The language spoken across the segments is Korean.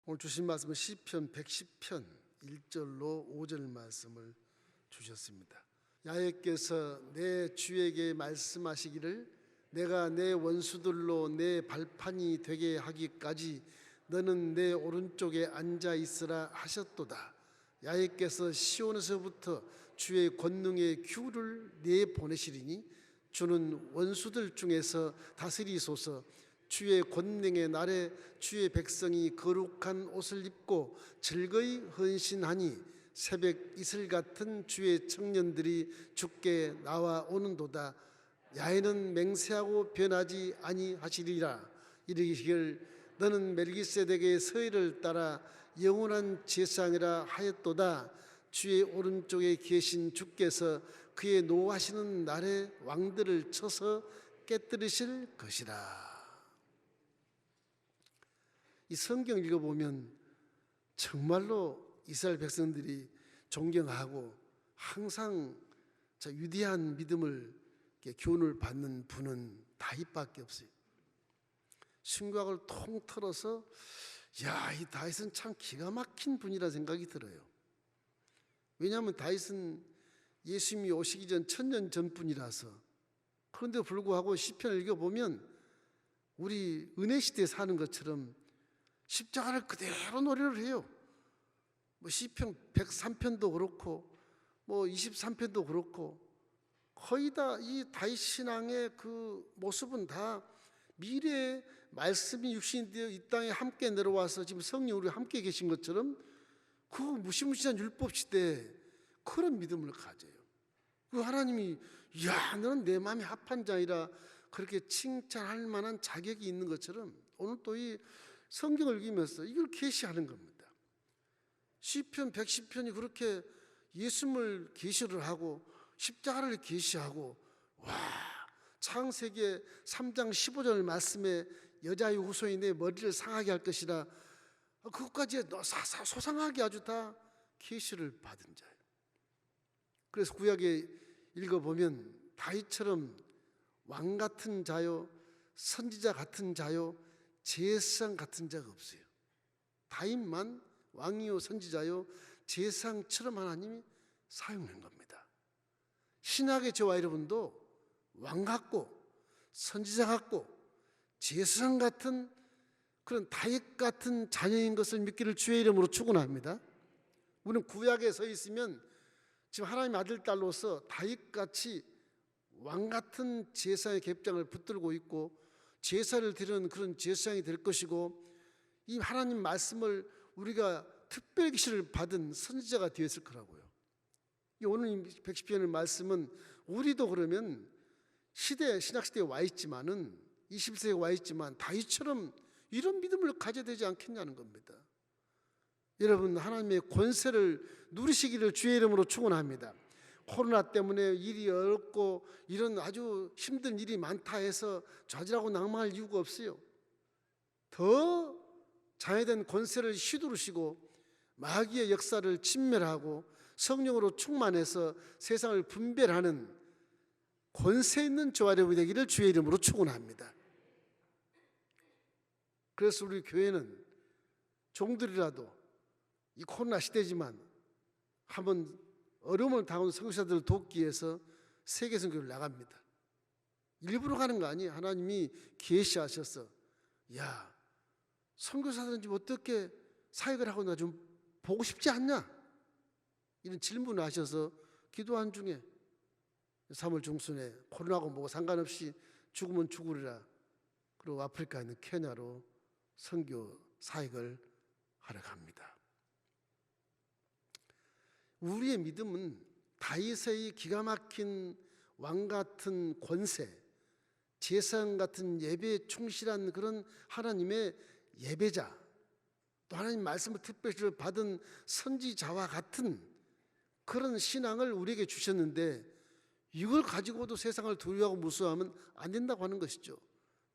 오늘 주신 말씀은 시편 110편 1절로 5절 말씀을 주셨습니다. 야훼께서 내 주에게 말씀하시기를 내가 내 원수들로 내 발판이 되게 하기까지 너는 내 오른쪽에 앉아 있으라 하셨도다. 야훼께서 시온에서부터 주의 권능의 규를 내보내시리니 주는 원수들 중에서 다스리소서. 주의 권능의 날에 주의 백성이 거룩한 옷을 입고 즐거이 헌신하니 새벽 이슬 같은 주의 청년들이 주께 나와 오는도다. 야훼는 맹세하고 변하지 아니하시리라. 이르기를 너는 멜기세덱의 서의를 따라 영원한 제사장이라 하였도다. 주의 오른쪽에 계신 주께서 그의 노하시는 날에 왕들을 쳐서 깨뜨리실 것이라. 이 성경 읽어보면 정말로 이스라엘 백성들이 존경하고 항상 위대한 믿음을 교훈을 받는 분은 다윗밖에 없어요. 신구약을 통틀어서 이 다윗은 참 기가 막힌 분이라 생각이 들어요. 왜냐하면 다윗은 예수님이 오시기 전 1000년 전분이라서. 그런데 불구하고 시편을 읽어보면 우리 은혜 시대에 사는 것처럼 십자가를 그대로 노래를 해요. 시편 103편도 그렇고 23편도 그렇고 거의 다 이 다윗 신앙의 그 모습은 다 미래의 말씀이 육신이 되어 이 땅에 함께 내려와서 지금 성령 우리 함께 계신 것처럼 그 무시무시한 율법 시대에 그런 믿음을 가져요. 그 하나님이 너는 내 마음에 합한 자이라 그렇게 칭찬할 만한 자격이 있는 것처럼 오늘 또 이 성경을 읽으면서 이걸 계시하는 겁니다. 시편 110편이 그렇게 예수님을 계시를 하고 십자가를 계시하고 창세기 3장 15절 말씀에 여자의 후손이 내 머리를 상하게 할 것이라 그것까지 소상하게 아주 다 계시를 받은 자예요. 그래서 구약에 읽어보면 다윗처럼 왕 같은 자요 선지자 같은 자요 제사장 같은 자가 없어요. 다윗만 왕이요 선지자요 제사장처럼 하나님이 사용한 겁니다. 신약의 저와 여러분도 왕 같고 선지자 같고 제사장 같은 그런 다윗 같은 자녀인 것을 믿기를 주의 이름으로 축원합니다. 우리는 구약에 서 있으면 지금 하나님의 아들 딸로서 다윗같이 왕 같은 제사의 객장을 붙들고 있고 제사를 드리는 그런 제사장이 될 것이고 이 하나님 말씀을 우리가 특별 계시를 받은 선지자가 되었을 거라고요. 오늘 110편의 말씀은 우리도 그러면 신약시대에 와 있지만은 20세기에 와 있지만 다윗처럼 이런 믿음을 가져야 되지 않겠냐는 겁니다. 여러분 하나님의 권세를 누리시기를 주의 이름으로 축원합니다. 코로나 때문에 일이 어렵고 이런 아주 힘든 일이 많다 해서 좌절하고 낭망할 이유가 없어요. 더 자유된 권세를 휘두르시고 마귀의 역사를 진멸하고 성령으로 충만해서 세상을 분별하는 권세 있는 저와 여러분이 되기를 주의 이름으로 축원합니다. 그래서 우리 교회는 종들이라도 이 코로나 시대지만 한번 어려움을 당하는 선교사들을 돕기 위해서 세계 선교를 나갑니다. 일부러 가는 거 아니에요. 하나님이 계시하셔서 선교사들은 좀 어떻게 사역을 하고 나 좀 보고 싶지 않냐? 이런 질문을 하셔서 기도한 중에 3월 중순에 코로나하고 뭐고 상관없이 죽으면 죽으리라. 그리고 아프리카에 있는 케냐로 선교 사역을 하러 갑니다. 우리의 믿음은 다윗의 기가 막힌 왕 같은 권세, 제사장 같은 예배에 충실한 그런 하나님의 예배자, 또 하나님 말씀을 특별히 받은 선지자와 같은 그런 신앙을 우리에게 주셨는데 이걸 가지고도 세상을 두려워하고 무서워하면 안 된다고 하는 것이죠.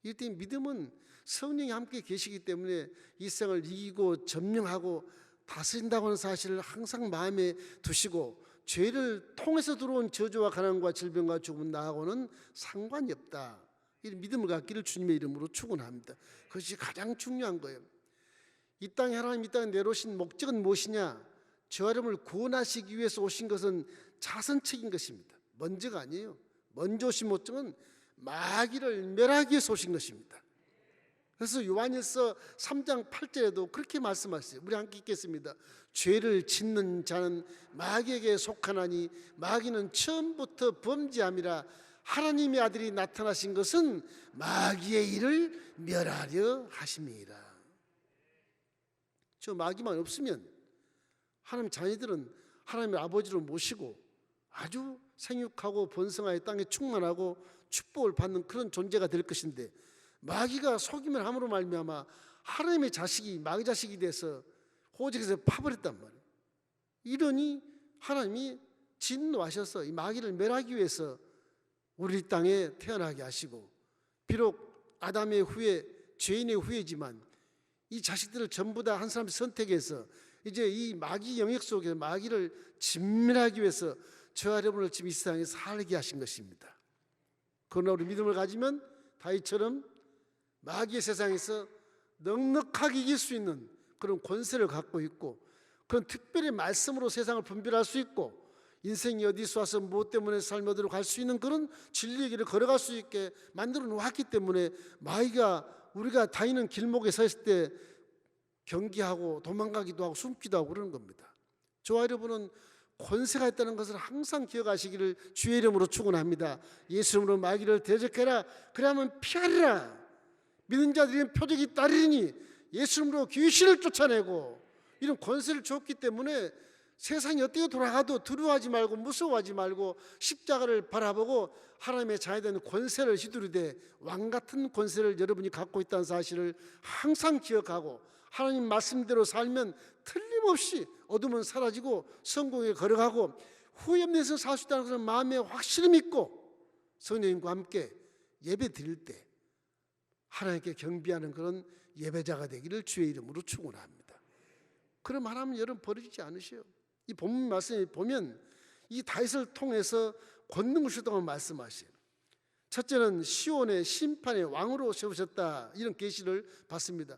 이때 믿음은 성령이 함께 계시기 때문에 이 세상을 이기고 점령하고 다스린다고 하는 사실을 항상 마음에 두시고 죄를 통해서 들어온 저주와 가난과 질병과 죽음 나하고는 상관이 없다. 이 믿음을 갖기를 주님의 이름으로 축원합니다. 그것이 가장 중요한 거예요. 이 땅에 하나님 이 땅에 내놓으신 목적은 무엇이냐? 저와 여러분을 구원하시기 위해서 오신 것은 자선책인 것입니다. 먼저가 아니에요. 먼저 오신 목적은 마귀를 멸하기 위해서 오신 것입니다. 그래서 요한일서 3장 8절에도 그렇게 말씀하셨어요. 우리 함께 읽겠습니다. 죄를 짓는 자는 마귀에게 속하나니 마귀는 처음부터 범죄함이라. 하나님의 아들이 나타나신 것은 마귀의 일을 멸하려 하심이라. 저 마귀만 없으면 하나님 자녀들은 하나님의 아버지를 모시고 아주 생육하고 번성하여 땅에 충만하고 축복을 받는 그런 존재가 될 것인데, 마귀가 속임을 함으로 말미암아 하나님의 자식이 마귀 자식이 돼서 호적에서 파버렸단 말이에요. 이러니 하나님이 진노하셔서 이 마귀를 멸하기 위해서 우리 땅에 태어나게 하시고, 비록 아담의 후예, 죄인의 후예지만 이 자식들을 전부 다 한 사람이 선택해서 이제 이 마귀 영역 속에서 마귀를 진멸하기 위해서 저와 여러분을 지금 이 세상에 살게 하신 것입니다. 그러나 우리 믿음을 가지면 다윗처럼 마귀의 세상에서 넉넉하게 이길 수 있는 그런 권세를 갖고 있고, 그런 특별히 말씀으로 세상을 분별할 수 있고, 인생이 어디서 와서 무엇 때문에 삶이 어디로 갈 수 있는 그런 진리의 길을 걸어갈 수 있게 만들어 놓았기 때문에 마귀가 우리가 다니는 길목에 서 있을 때 경계하고 도망가기도 하고 숨기도 하고 그러는 겁니다. 저와 여러분은 권세가 있다는 것을 항상 기억하시기를 주의 이름으로 축원합니다. 예수 이름으로 마귀를 대적해라. 그러면 피하리라. 믿는 자들이 표적이 따르리니. 예수 이름으로 귀신을 쫓아내고 이런 권세를 줬기 때문에 세상이 어떻게 돌아가도 두려워하지 말고 무서워하지 말고 십자가를 바라보고 하나님의 자녀된 권세를 휘두르되 왕같은 권세를 여러분이 갖고 있다는 사실을 항상 기억하고, 하나님 말씀대로 살면 틀림없이 어둠은 사라지고 성공에 걸어가고 후회 없는 인생을 살 수 있다는 것을 마음에 확실히 믿고 성령님과 함께 예배 드릴 때 하나님께 경배하는 그런 예배자가 되기를 주의 이름으로 축원합니다. 그럼 하나님은 여러분 버리지 않으셔요. 이 본문 말씀에 보면 이 다윗을 통해서 권능을 주셨다고 말씀하셔요. 첫째는 시온의 심판의 왕으로 세우셨다, 이런 계시를 받습니다.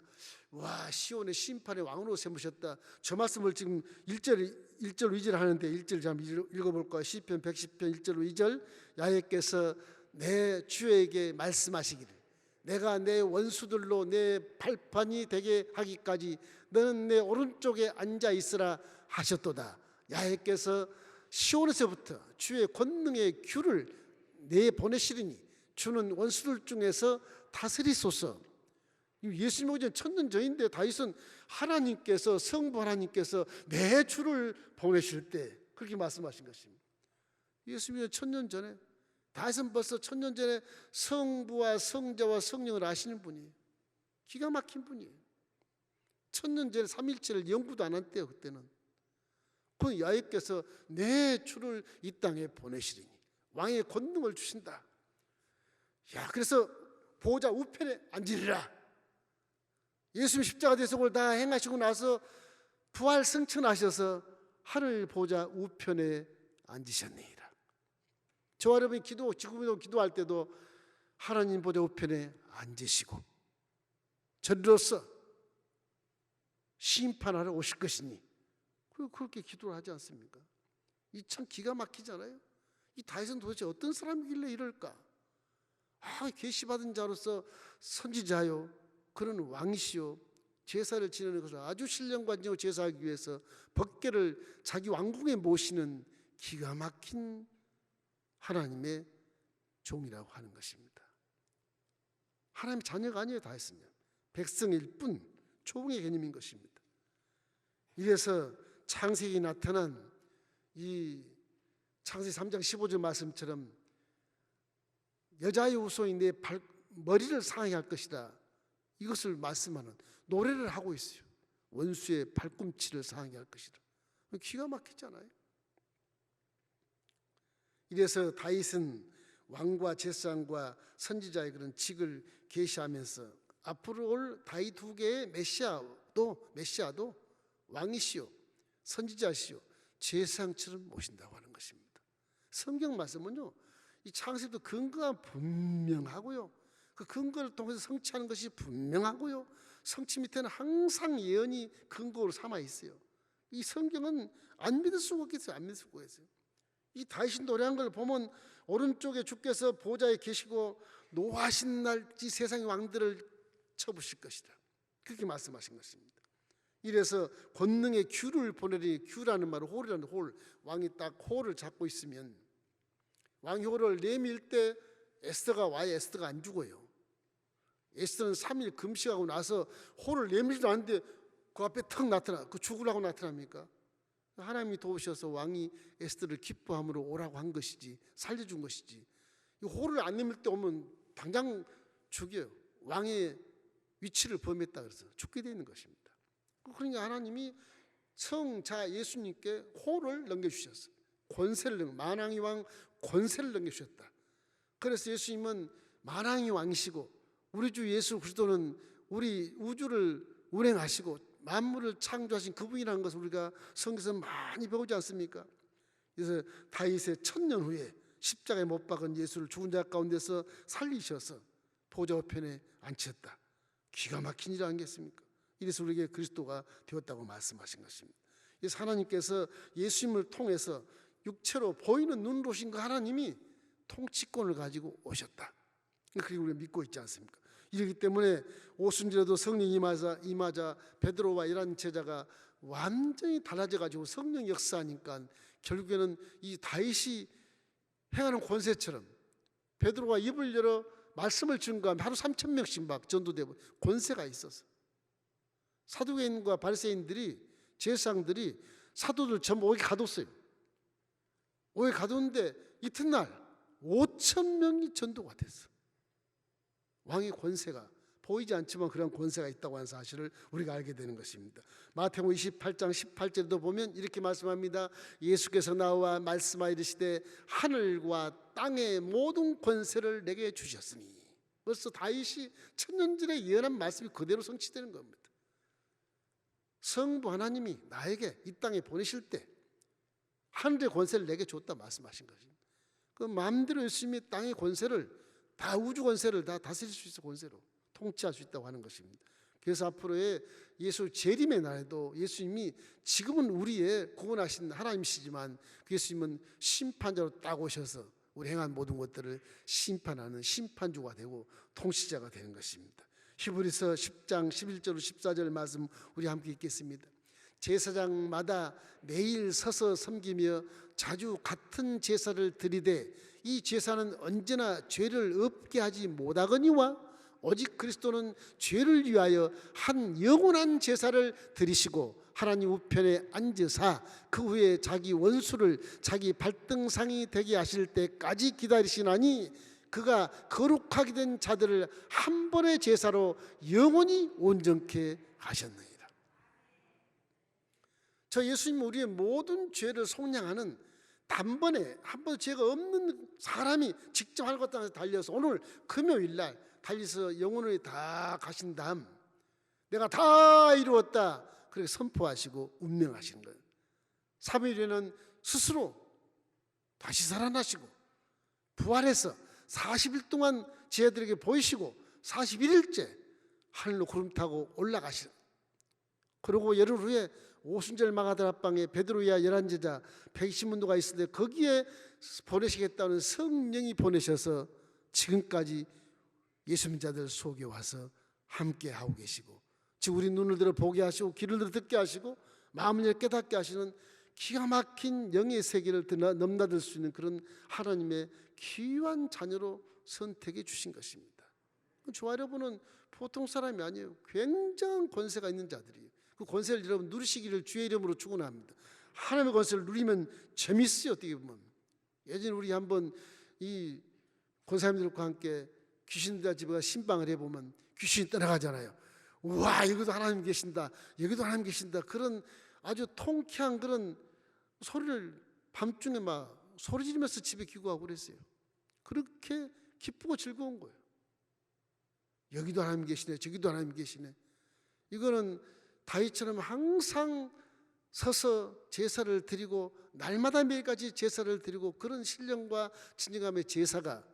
와, 시온의 심판의 왕으로 세우셨다. 저 말씀을 지금 1절 2절 하는데 1절 한번 읽어볼까요? 시편 110편 1절 2절. 야훼께서 내 주에게 말씀하시기를 내가 내 원수들로 내 발판이 되게 하기까지 너는 내 오른쪽에 앉아 있으라 하셨도다. 야훼께서 시온에서부터 주의 권능의 귤을 내보내시리니 주는 원수들 중에서 다스리소서. 예수님 오기 전 천년 전인데 다윗은 하나님께서, 성부 하나님께서 내 주를 보내실 때 그렇게 말씀하신 것입니다. 예수님이 천년 전에, 다윗은 벌써 천년 전에 성부와 성자와 성령을 아시는 분이에요. 기가 막힌 분이에요. 천년 전에 삼일체를 연구도 안 한 때요. 그때는 그 야훼께서 내 주를 이 땅에 보내시리니 왕의 권능을 주신다. 야, 그래서 보좌 우편에 앉으리라. 예수님 십자가 대속을 다 행하시고 나서 부활 승천하셔서 하늘 보좌 우편에 앉으셨느니라. 저와 여러분이 지금도 기도할 때도 하나님 보좌 우편에 앉으시고 저리로서 심판하러 오실 것이니 그렇게 기도를 하지 않습니까? 이 참 기가 막히잖아요. 이 다윗은 도대체 어떤 사람이길래 이럴까? 계시받은 자로서 선지자요, 그런 왕이시요, 제사를 지내는 것을 아주 신령관정으로 제사하기 위해서 법궤를 자기 왕궁에 모시는 기가 막힌 하나님의 종이라고 하는 것입니다. 하나님의 자녀가 아니에요. 다윗은요, 백성일 뿐, 초봉의 개념인 것입니다. 이래서 창세기에 나타난 이 창세기 3장 15절 말씀처럼 여자의 후손이 내 머리를 상하게 할 것이다, 이것을 말씀하는 노래를 하고 있어요. 원수의 발꿈치를 상하게 할 것이다. 기가 막히잖아요. 이래서 다윗은 왕과 제사장과 선지자의 그런 직을 계시하면서 앞으로 올 다윗 후계의 메시아도 왕이시요, 선지자시요, 제사장처럼 모신다고 하는 것입니다. 성경 말씀은요, 이 창세기도 근거가 분명하고요, 그 근거를 통해서 성취하는 것이 분명하고요, 성취 밑에는 항상 예언이 근거로 삼아 있어요. 이 성경은 안 믿을 수가 없겠어요. 안 믿을 수가 없어요. 이 다윗이 노래한 걸 보면 오른쪽에 주께서 보좌에 계시고 노하신 날지 세상의 왕들을 쳐부실 것이다. 그렇게 말씀하신 것입니다. 이래서 권능의 규를 보내리. 규라는 말은 홀이라는 홀. 왕이 딱 홀을 잡고 있으면 왕이 홀을 내밀 때 에스더가 와야 에스더가 안 죽어요. 에스더는 3일 금식하고 나서 홀을 내밀지도 않는데 그 앞에 턱 나타나. 그 죽으라고 나타납니까? 하나님이 도우셔서 왕이 에스더를 기뻐함으로 오라고 한 것이지, 살려준 것이지. 이 홀을 안 내밀 때 오면 당장 죽여요. 왕의 위치를 범했다 그래서 죽게 되는 것입니다. 그러니까 하나님이 성자 예수님께 홀을 넘겨주셨어요. 권세를 만왕의 왕 권세를 넘겨주셨다. 그래서 예수님은 만왕의 왕이시고 우리 주 예수 그리스도는 우리 우주를 운행하시고 만물을 창조하신 그분이라는 것을 우리가 성경에서 많이 배우지 않습니까? 그래서 다윗의 1000년 후에 십자가에 못 박은 예수를 죽은 자 가운데서 살리셔서 보좌 우편에 앉혔다. 기가 막힌 일 아니겠습니까? 이래서 우리에게 그리스도가 되었다고 말씀하신 것입니다. 그래서 하나님께서 예수님을 통해서 육체로 보이는 눈으로 오신 그 하나님이 통치권을 가지고 오셨다. 그리고 우리가 믿고 있지 않습니까? 이렇기 때문에 오순절에도 성령 임하자 베드로와 이란 제자가 완전히 달라져 가지고 성령 역사하니까 결국에는 이 다윗이 행하는 권세처럼 베드로가 입을 열어 말씀을 증거하면 하루 3000명씩 막 전도되고 권세가 있어서 사두개인과 바리새인들이 제사장들이 사도들 전부 오게 가뒀어요. 오게 가뒀는데 이튿날 5000명이 전도가 됐어. 왕의 권세가 보이지 않지만 그런 권세가 있다고 하는 사실을 우리가 알게 되는 것입니다. 마태복음 28장 18절에도 보면 이렇게 말씀합니다. 예수께서 나와 말씀하여 이르시되 하늘과 땅의 모든 권세를 내게 주셨으니. 벌써 다윗이 천년전에 예언한 말씀이 그대로 성취되는 겁니다. 성부 하나님이 나에게 이 땅에 보내실 때 하늘의 권세를 내게 줬다 말씀하신 것입니다. 그 마음대로 예수님이 땅의 권세를 다 우주 권세를 다 다스릴 수 있어 권세로 통치할 수 있다고 하는 것입니다. 그래서 앞으로의 예수 재림의 날에도 예수님이 지금은 우리의 구원하신 하나님이시지만 그 예수님은 심판자로 딱 오셔서 우리 행한 모든 것들을 심판하는 심판주가 되고 통치자가 되는 것입니다. 히브리서 10장 11절 14절 말씀 우리 함께 읽겠습니다. 제사장마다 매일 서서 섬기며 자주 같은 제사를 드리되 이 제사는 언제나 죄를 없게 하지 못하거니와 오직 그리스도는 죄를 위하여 한 영원한 제사를 드리시고 하나님 우편에 앉으사 그 후에 자기 원수를 자기 발등상이 되게 하실 때까지 기다리시나니 그가 거룩하게 된 자들을 한 번의 제사로 영원히 온전케 하셨느니라. 저 예수님은 우리의 모든 죄를 속량하는 단번에 한 번 죄가 없는 사람이 직접 하늘과 땅에서 달려서 오늘 금요일날 달려서 영혼을 다 가신 다음 내가 다 이루었다 그렇게 선포하시고 운명하시는 거예요. 3일에는 스스로 다시 살아나시고 부활해서 40일 동안 제자들에게 보이시고 41일째 하늘로 구름 타고 올라가시는. 그리고 열흘 후에 오순절 마가다 앞방에 베드로야 11제자 120문도가 있을 때 거기에 보내시겠다는 성령이 보내셔서 지금까지 예수 믿는 자들 속에 와서 함께 하고 계시고 지금 우리 눈을 들어 보게 하시고 귀를 들어 듣게 하시고 마음을 열어 깨닫게 하시는 기가 막힌 영의 세계를 넘나들 수 있는 그런 하나님의 귀한 자녀로 선택해 주신 것입니다. 저와 여러분은 보통 사람이 아니에요. 굉장한 권세가 있는 자들이에요. 그 권세를 여러분 누리시기를 주의 이름으로 축원합니다. 하나님의 권세를 누리면 재밌어요. 어떻게 보면 예전에 우리 한번 이 권사님들과 함께 귀신들 집에 가서 신방을 해보면 귀신이 떠나가잖아요. 우와 여기도 하나님 계신다 여기도 하나님 계신다 그런 아주 통쾌한 그런 소리를 밤중에 막 소리 지르면서 집에 기고하고 그랬어요. 그렇게 기쁘고 즐거운 거예요. 여기도 하나님 계시네 저기도 하나님 계시네. 이거는 다윗처럼 항상 서서 제사를 드리고 날마다 매일까지 제사를 드리고 그런 신령과 진정함의 제사가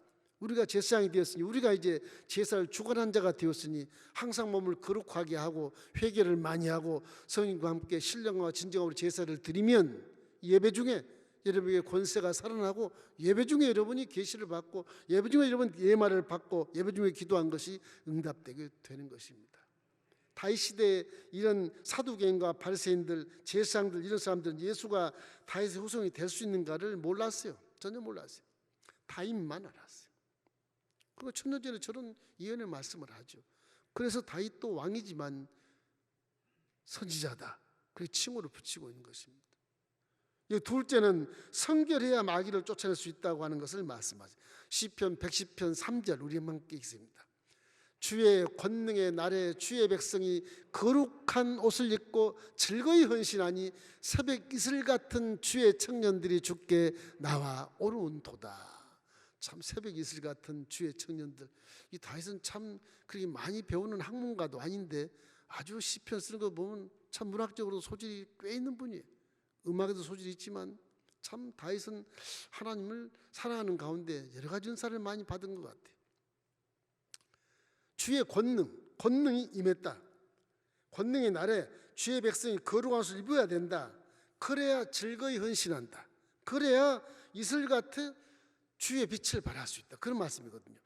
우리가 제사장이 되었으니, 우리가 이제 제사를 주관한 자가 되었으니 항상 몸을 거룩하게 하고 회개를 많이 하고 성령과 함께 신령과 진정으로 제사를 드리면 예배 중에 여러분에게 권세가 살아나고, 예배 중에 여러분이 계시를 받고, 예배 중에 여러분 예말을 받고, 예배 중에 기도한 것이 응답되게 되는 것입니다. 다윗 시대에 이런 사두개인과 바리새인들, 제사장들, 이런 사람들은 예수가 다윗의 후손이 될 수 있는가를 몰랐어요. 전혀 몰랐어요. 다윗만 알았어요. 그리고 천년전에 저런 예언의 말씀을 하죠. 그래서 다윗도 왕이지만 선지자다, 그렇게 칭호를 붙이고 있는 것입니다. 둘째는 성결해야 마귀를 쫓아낼 수 있다고 하는 것을 말씀하죠. 시편 110편 3절 우리 함께 읽습니다. 주의 권능의 날에 주의 백성이 거룩한 옷을 입고 즐거이 헌신하니 새벽 이슬 같은 주의 청년들이 주께 나와 오르온도다. 참 새벽 이슬 같은 주의 청년들, 이 다윗은 참 그렇게 많이 배우는 학문가도 아닌데 아주 시편 쓰는 거 보면 참 문학적으로 소질이 꽤 있는 분이에요. 음악에도 소질이 있지만 참 다윗은 하나님을 사랑하는 가운데 여러 가지 은사를 많이 받은 것 같아요. 주의 권능이 임했다. 권능의 날에 주의 백성이 거룩한 옷을 입어야 된다. 그래야 즐거이 헌신한다. 그래야 이슬같이 주의 빛을 발할 수 있다. 그런 말씀이거든요.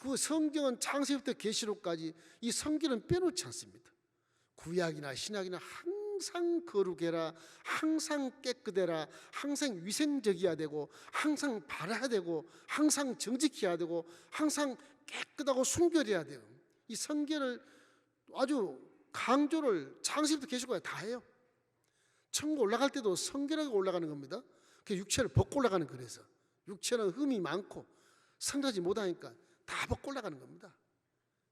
그 성경은 창세기부터 계시록까지 이 성경은 빼놓지 않습니다. 구약이나 신약이나 항상 거룩해라, 항상 깨끗해라, 항상 위생적이어야 되고, 항상 바라야 되고, 항상 정직해야 되고, 항상 깨끗하고 순결해야 돼요. 이 성경을 아주 강조를 창세기부터 계시록까지 다 해요. 천국 올라갈 때도 성결하게 올라가는 겁니다. 그 육체를 벗고 올라가는, 그래서 육체는 흠이 많고 성하지 못하니까 다 벗고 올라가는 겁니다.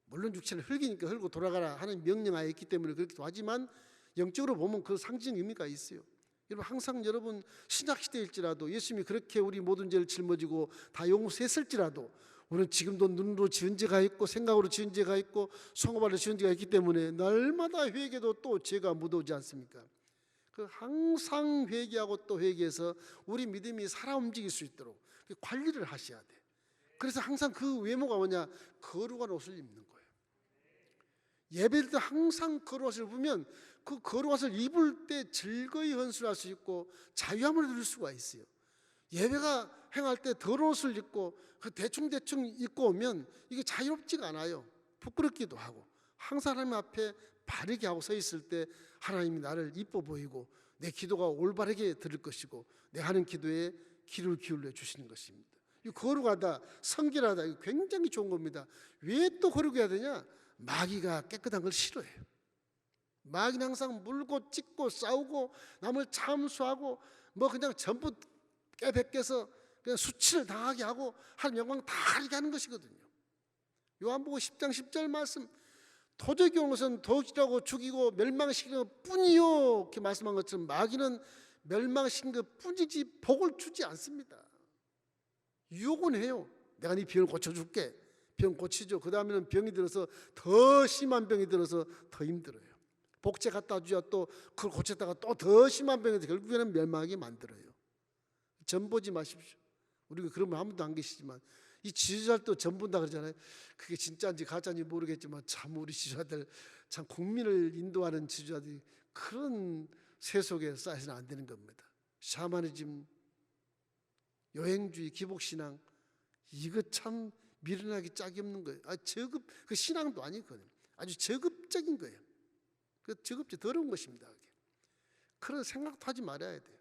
물론 육체는 흙이니까 흙으로 돌아가라 하는 명령하에 있기 때문에 그렇기도 하지만 영적으로 보면 그 상징 의미가 있어요. 여러분 항상 여러분 신약시대일지라도 예수님이 그렇게 우리 모든 죄를 짊어지고 다 용서했을지라도 우리는 지금도 눈으로 지은 죄가 있고 생각으로 지은 죄가 있고 손가락으로 지은 죄가 있기 때문에 날마다 회개도 또 죄가 묻어오지 않습니까? 그 항상 회개하고 또 회개해서 우리 믿음이 살아 움직일 수 있도록 관리를 하셔야 돼. 그래서 항상 그 외모가 뭐냐? 거룩한 옷을 입는 거예요. 예배를 때 항상 거룩한 옷을 입으면 그 거룩한 옷을 입을 때 즐거이 헌신할 수 있고 자유함을 누릴 수가 있어요. 예배가 행할 때 더러운 옷을 입고 대충 입고 오면 이게 자유롭지가 않아요. 부끄럽기도 하고. 항상 하나님 앞에 바르게 하고 서 있을 때 하나님이 나를 이뻐 보이고 내 기도가 올바르게 들을 것이고 내 하는 기도에 귀를 기울여 주시는 것입니다. 이 거룩하다, 성결하다, 이거 굉장히 좋은 겁니다. 왜 또 거룩해야 되냐? 마귀가 깨끗한 걸 싫어해요. 마귀는 항상 물고 찢고 싸우고 남을 참수하고 뭐 그냥 전부 깨베껴서 그냥 수치를 당하게 하고 하나님 영광 다 가리게 하는 것이거든요. 요한복음 10장 10절 말씀, 도적이 온 것은 도적이라고 죽이고 멸망시키는 것 뿐이요, 이렇게 말씀한 것처럼 마귀는 멸망시키는 것 뿐이지 복을 주지 않습니다. 유혹은 해요. 내가 네 병을 고쳐줄게. 병 고치죠. 그 다음에는 병이 들어서 더 심한 병이 들어서 더 힘들어요. 복제 갖다 주야 또 그걸 고쳤다가 또 더 심한 병이 들어서 결국에는 멸망하게 만들어요. 전 보지 마십시오. 우리가 그러면 아무도 안 계시지만 이 지도자들도 전 본다 그러잖아요. 그게 진짜인지 가짜인지 모르겠지만 참 우리 지도자들, 참 국민을 인도하는 지도자들이 그런 세속에 쌓여서는 안 되는 겁니다. 샤머니즘, 여행주의, 기복신앙, 이거 참 미련하기 짝이 없는 거예요. 저급, 그 신앙도 아니거든요. 아주 저급적인 거예요. 그 저급지 더러운 것입니다. 그런 생각도 하지 말아야 돼요.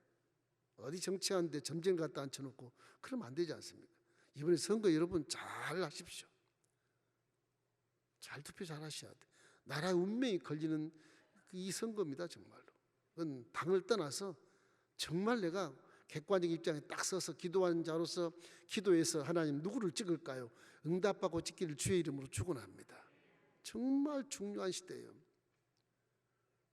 어디 정치하는데 점쟁이 갖다 앉혀놓고 그러면 안 되지 않습니까? 이번에 선거 여러분 잘 하십시오. 잘 투표 잘 하셔야 돼. 나라의 운명이 걸리는 이 선거입니다. 정말로. 그건 당을 떠나서 정말 내가 객관적 입장에 딱 서서 기도하는 자로서 기도해서 하나님 누구를 찍을까요? 응답받고 찍기를 주의 이름으로 축원합니다. 정말 중요한 시대예요.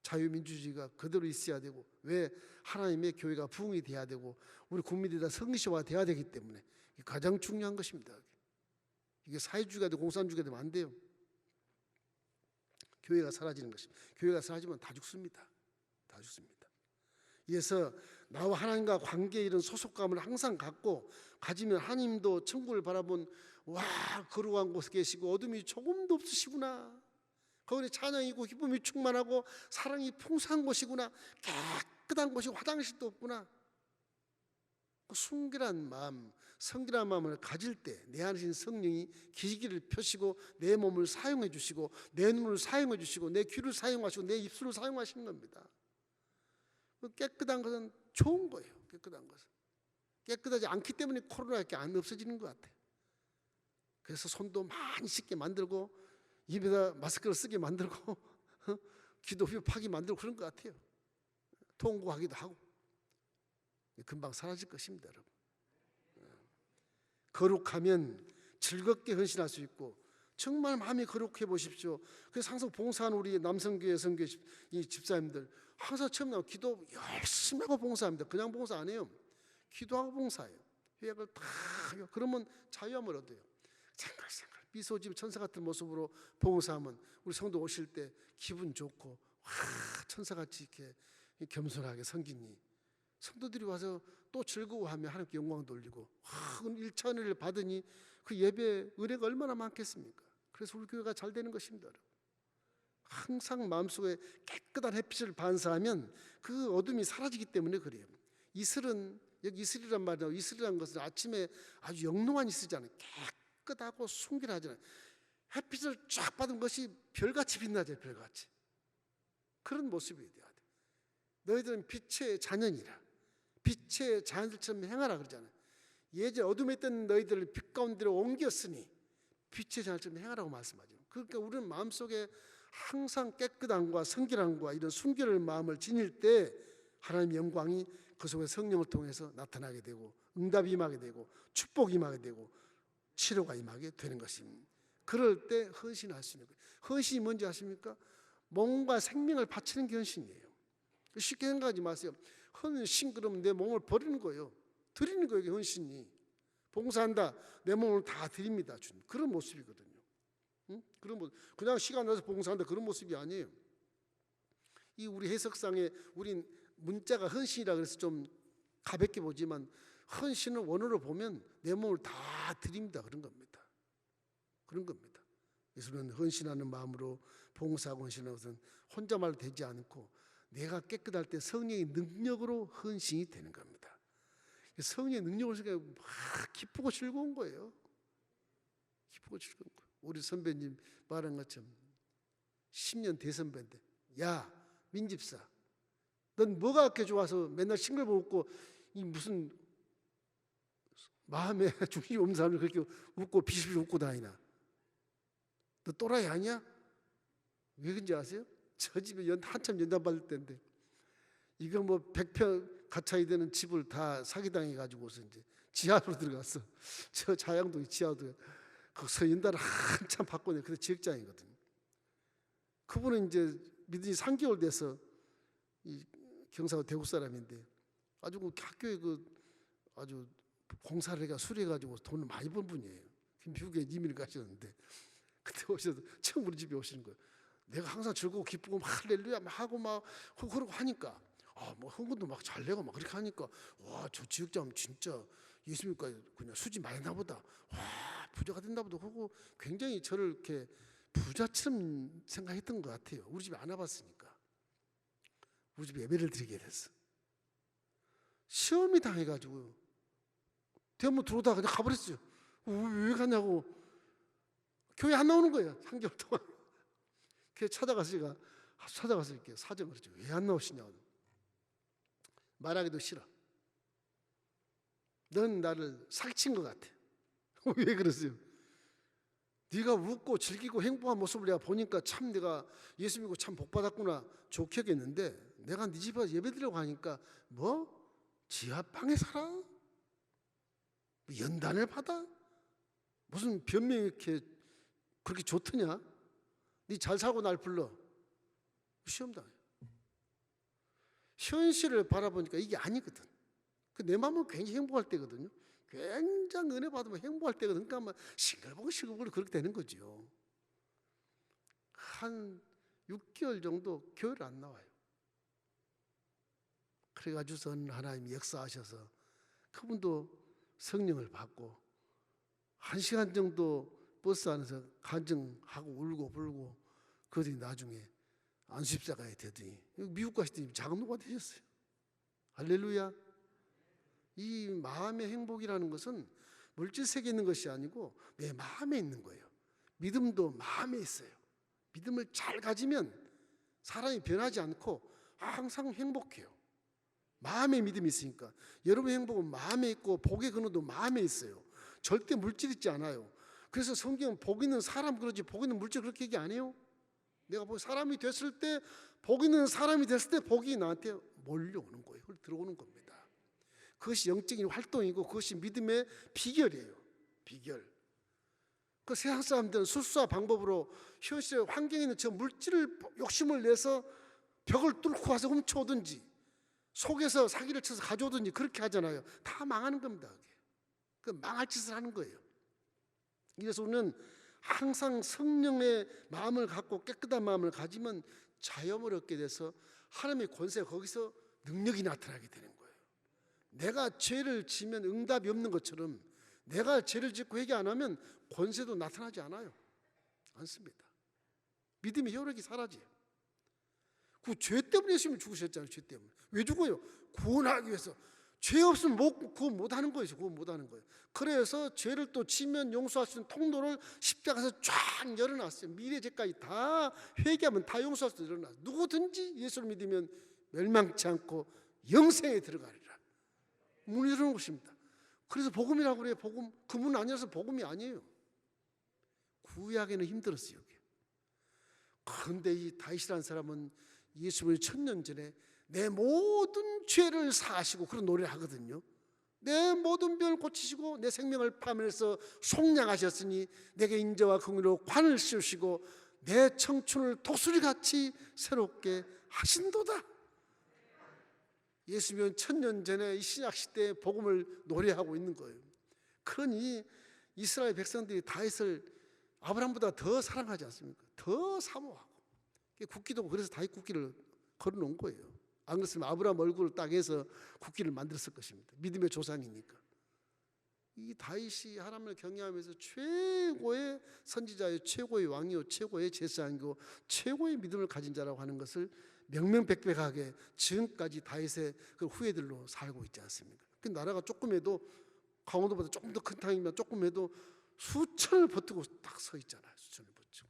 자유민주주의가 그대로 있어야 되고, 왜? 하나님의 교회가 부흥이 돼야 되고 우리 국민들이 다 성시화 돼야 되기 때문에 가장 중요한 것입니다. 이게 사회주의가 되고 공산주의가 되면 안 돼요. 교회가 사라지는 것입니다. 교회가 사라지면 다 죽습니다. 다 죽습니다. 그래서 나와 하나님과 관계에 이런 소속감을 항상 가지면 하나님도 천국을 바라본 와, 거룩한 곳에 계시고 어둠이 조금도 없으시구나. 거기에 찬양이고 기쁨이 충만하고 사랑이 풍성한 곳이구나. 깨끗한 곳이고 화장실도 없구나. 그 순결한 마음, 성결한 마음을 가질 때 내 안에 있는 성령이 기기를 펴시고 내 몸을 사용해 주시고 내 눈을 사용해 주시고 내 귀를 사용하시고 내 입술을 사용하시는 겁니다. 깨끗한 것은 좋은 거예요. 깨끗한 것은 깨끗하지 않기 때문에 코로나가 안 없어지는 것 같아요. 그래서 손도 많이 씻게 만들고 입에다 마스크를 쓰게 만들고 귀도 휘파게 만들고 그런 것 같아요. 통곡하기도 하고. 금방 사라질 것입니다, 여러분. 거룩하면 즐겁게 헌신할 수 있고 정말 마음이 거룩해 보십시오. 그래서 항상 봉사하는 우리 남성교회 선교회 이 집사님들 항상 처음 나오면 기도 열심히 하고 봉사합니다. 그냥 봉사 안 해요. 기도하고 봉사해요. 회약을 다 해요. 그러면 자유함을 얻어요. 생글생글 미소 지은 천사 같은 모습으로 봉사하면 우리 성도 오실 때 기분 좋고 와, 천사같이 이렇게 겸손하게 섬기니 성도들이 와서 또 즐거워하며 하나님께 영광 돌리고 와, 1차 은혜를 받으니 그 예배 은혜가 얼마나 많겠습니까? 그래서 우리 교회가 잘 되는 것입니다. 항상 마음속에 깨끗한 햇빛을 반사하면 그 어둠이 사라지기 때문에 그래요. 이슬은 여기 이슬이란 말이에요. 이슬이라는 것은 아침에 아주 영롱한 이슬이잖아요. 깨끗하고 순결하잖아요. 햇빛을 쫙 받은 것이 별같이 빛나죠. 별같이. 그런 모습이 돼야 돼. 너희들은 빛의 자녀니라. 빛의 자녀들처럼 행하라 그러잖아요. 예전 어둠에 있던 너희들을 빛 가운데로 옮겼으니 빛의 자녀처럼 행하라고 말씀하죠. 그러니까 우리는 마음속에 항상 깨끗함과 성결함과 이런 순결의 마음을 지닐 때 하나님의 영광이 그 속에 성령을 통해서 나타나게 되고 응답이 임하게 되고 축복이 임하게 되고 치료가 임하게 되는 것입니다. 그럴 때 헌신할 수 있는 거예요. 헌신이 뭔지 아십니까? 몸과 생명을 바치는 게 헌신이에요. 쉽게 생각하지 마세요. 헌신 그러면 내 몸을 버리는 거예요. 드리는 거예요. 헌신이. 봉사한다. 내 몸을 다 드립니다. 주님. 그런 모습이거든요. 응? 그런 모습. 그냥 시간 내서 봉사한다 그런 모습이 아니에요. 이 우리 해석상에 우린 문자가 헌신이라 그래서 좀 가볍게 보지만 헌신을 원어로 보면 내 몸을 다 드립니다. 그런 겁니다. 그런 겁니다. 그래서 우리는 헌신하는 마음으로 봉사하고 헌신하는 것은 혼자말로 되지 않고 내가 깨끗할 때 성령의 능력으로 헌신이 되는 겁니다. 성령의 능력을 생각해 막 기쁘고 즐거운 거예요. 기쁘고 즐거운 거예요. 우리 선배님 말한 것처럼 10년 대선배인데 야 민집사 넌 뭐가 그렇게 좋아서 맨날 싱글벙글 이 무슨 마음에 중심이 없는 사람을 그렇게 웃고 비실비실 웃고 다니나. 너 또라이 아니야? 왜 그런지 아세요? 저 집에 한참 연단 받을 때인데 이거 뭐 100평 가차이 되는 집을 다 사기당해가지고서 이제 지하로 들어갔어. 저 자양동이 지하로 거기서 연단을 한참 받고 내 그때 지역장이거든요. 그분은 이제 믿은 지 3개월 돼서 이 경상도 대구 사람인데 아주 그 학교에 그 아주 공사를 해가 수리해가지고 돈을 많이 번 분이에요. 미국에 이민을 가셨는데 그때 오셔서 처음 우리 집에 오시는 거예요. 내가 항상 즐거워 기쁘고 막 할렐루야 막 하고 막 그러고 하니까 뭐 헌금도 막 잘 내고 막 그렇게 하니까 와 저 지역장 진짜 예수 믿고 그냥 수지 많이 나보다 와 부자가 됐나 보다 하고 굉장히 저를 이렇게 부자처럼 생각했던 것 같아요. 우리 집에 안 와봤으니까. 우리 집에 예배를 드리게 됐어. 시험이 당해가지고 대학원 들어오다가 그냥 가버렸어요. 왜 가냐고 교회 안 나오는 거예요. 3개월 동안. 그래서 찾아가서 이렇게 사정을 했죠. 왜 안 나오시냐고. 말하기도 싫어. 넌 나를 사기친 것 같아. 왜 그러세요? 네가 웃고 즐기고 행복한 모습을 내가 보니까 참 내가 예수 믿고 참 복받았구나 좋게 했는데 내가 네 집에 예배드리려고 하니까 뭐? 지하방에 살아? 뭐 연단을 받아? 무슨 변명이 이렇게 그렇게 좋더냐? 네 잘 살고 날 불러. 시험 당해. 현실을 바라보니까 이게 아니거든. 내 마음은 굉장히 행복할 때거든요. 굉장히 은혜 받으면 행복할 때거든. 그러니까 막 싱글벙글 그렇게 되는 거죠. 한 6개월 정도 교회를 안 나와요. 그래가지고선 하나님이 역사하셔서 그분도 성령을 받고 1시간 정도 버스 안에서 간증하고 울고 불고 그러더니 나중에 안수입자가 되더니 미국 가시더니 장로가 되셨어요. 할렐루야. 이 마음의 행복이라는 것은 물질 세계에 있는 것이 아니고 내 마음에 있는 거예요. 믿음도 마음에 있어요. 믿음을 잘 가지면 사람이 변하지 않고 항상 행복해요. 마음에 믿음이 있으니까. 여러분의 행복은 마음에 있고 복의 근원도 마음에 있어요. 절대 물질 있지 않아요. 그래서 성경은 복 있는 사람 그러지 복 있는 물질 그렇게 얘기 안 해요. 내가 사람이 됐을 때 복 있는 사람이 됐을 때 복이 나한테 몰려오는 거예요. 들어오는 겁니다. 그것이 영적인 활동이고 그것이 믿음의 비결이에요. 비결. 그 세상 사람들은 술수와 방법으로 현실 환경에 있는 저 물질을 욕심을 내서 벽을 뚫고 와서 훔쳐오든지 속에서 사기를 쳐서 가져오든지 그렇게 하잖아요. 다 망하는 겁니다. 그 망할 짓을 하는 거예요. 그래서 우리는 항상 성령의 마음을 갖고 깨끗한 마음을 가지면 자유함을 얻게 돼서 하나님의 권세가 거기서 능력이 나타나게 되는 거예요. 내가 죄를 지면 응답이 없는 것처럼 내가 죄를 짓고 회개 안 하면 권세도 나타나지 않습니다. 믿음의 효력이 사라져요. 그 죄 때문에 예수님이 죽으셨잖아요. 죄 때문에. 왜 죽어요? 구원하기 위해서. 죄 없으면 그거 못하는 거예요. 그거 못하는 거예요. 그래서 죄를 또 지면 용서할 수 있는 통로를 십자가에서 쫙 열어놨어요. 미래 죄까지 다 회개하면 다 용서할 수 있는 열어놨어요. 누구든지 예수를 믿으면 멸망치 않고 영생에 들어가리라. 문이 열어놓은 것입니다. 그래서 복음이라고 그래요. 복음. 그 문 안 열어서 복음이 아니에요. 구약에는 힘들었어요. 그런데 이 다윗이라는 사람은 예수님이 1000년 전에 내 모든 죄를 사하시고 그런 노래를 하거든요. 내 모든 병을 고치시고 내 생명을 파멸해서 속량하셨으니 내게 인자와 긍휼로 관을 씌우시고 내 청춘을 독수리같이 새롭게 하신도다. 예수님은 1000년 전에 이 신약시대에 복음을 노래하고 있는 거예요. 그러니 이스라엘 백성들이 다윗을 아브라함보다 더 사랑하지 않습니까? 더 사모하고. 국기도 그래서 다윗 국기를 걸어놓은 거예요. 안 그랬으면 아브라함 얼굴을 딱 해서 국기를 만들었을 것입니다. 믿음의 조상이니까. 이 다윗이 하나님을 경외하면서 최고의 선지자요, 최고의 왕이요, 최고의 제사장이고 최고의 믿음을 가진 자라고 하는 것을 명명백백하게 지금까지 다윗의 그 후예들로 살고 있지 않습니까? 그 나라가 조금해도 강원도보다 조금 더 큰 땅이면 조금해도 수천을 버티고 딱 서 있잖아요. 수천을 버티고.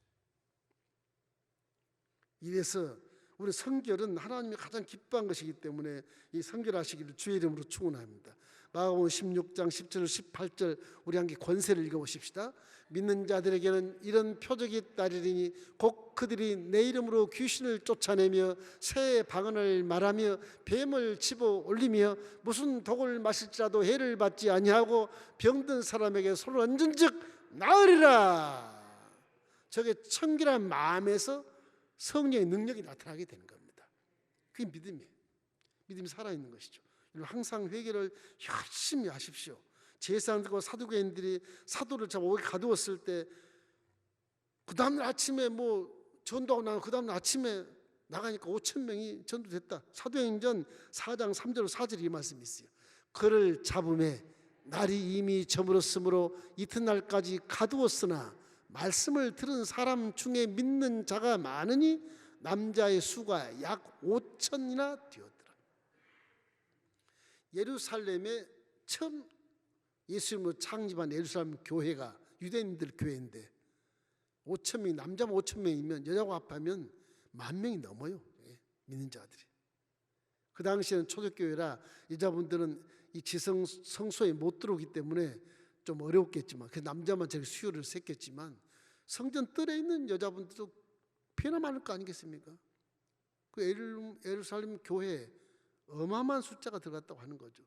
이래서 우리 성결은 하나님이 가장 기뻐한 것이기 때문에 이 성결하시기를 주의 이름으로 축원합니다. 마가복음 16장 17절 18절 우리 함께 권세를 읽어보십시다. 믿는 자들에게는 이런 표적이 있다리니 곧 그들이 내 이름으로 귀신을 쫓아내며 새의 방언을 말하며 뱀을 집어 올리며 무슨 독을 마실지라도 해를 받지 아니하고 병든 사람에게 손을 얹은즉 나으리라. 저게 청결한 마음에서 성령의 능력이 나타나게 되는 겁니다. 그게 믿음이에요. 믿음이 살아있는 것이죠. 항상 회개를 열심히 하십시오. 제사장들과 사두개인들이 사도를 잡아 오게 가두었을 때 그 다음날 아침에 전도하고 나서 그 다음날 아침에 나가니까 5,000명이 전도됐다. 사도행전 4장 3절 4절 이 말씀이 있어요. 그를 잡음에 날이 이미 저물었으므로 이튿날까지 가두었으나 말씀을 들은 사람 중에 믿는 자가 많으니 남자의 수가 약 5,000이나 되었더라. 예루살렘에 처음 예수님으로 창립한 예루살렘 교회가 유대인들 교회인데 5,000명, 남자만 5,000명이면 여자고 합하면 10,000명이 넘어요. 믿는 자들이. 그 당시에는 초대교회라 여자분들은 이 지성 성소에 못 들어오기 때문에 좀 어려웠겠지만 그 남자만 저렇게 수요를 셌겠지만 성전 뜰에 있는 여자분들도 피나 많을 거 아니겠습니까? 그 예루살렘 교회에 어마어마한 숫자가 들어갔다고 하는 거죠.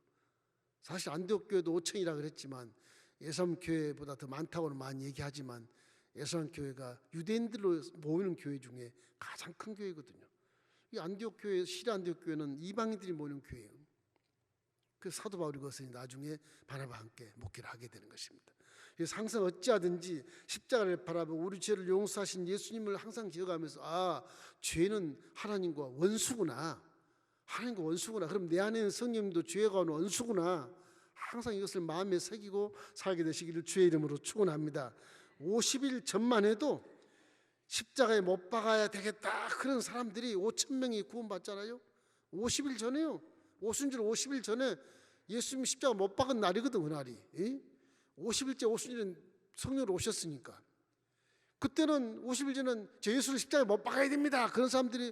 사실 안디옥 교회도 5,000이라 그랬지만 예루살렘 교회보다 더 많다고는 많이 얘기하지만 예루살렘 교회가 유대인들로 모이는 교회 중에 가장 큰 교회거든요. 이 안디옥 교회, 시리 안디옥 교회는 이방인들이 모이는 교회예요. 그 사도 바울이 그것을 나중에 바나바와 함께 목회를 하게 되는 것입니다. 그래서 항상 어찌하든지 십자가를 바라보고 우리 죄를 용서하신 예수님을 항상 기억하면서 죄는 하나님과 원수구나. 하나님과 원수구나. 그럼 내 안에 있는 성령님도 죄가 오는 원수구나. 항상 이것을 마음에 새기고 살게 되시기를 주의 이름으로 축원합니다. 50일 전만 해도 십자가에 못 박아야 되겠다 그런 사람들이 5,000명이 구원받잖아요. 50일 전에요. 오순절 50일 전에 예수님 십자가 못 박은 날이거든. 그날이 50일째 오순절은 성령으로 오셨으니까. 그때는 50일 전에는 저 예수를 십자가에 못 박아야 됩니다. 그런 사람들이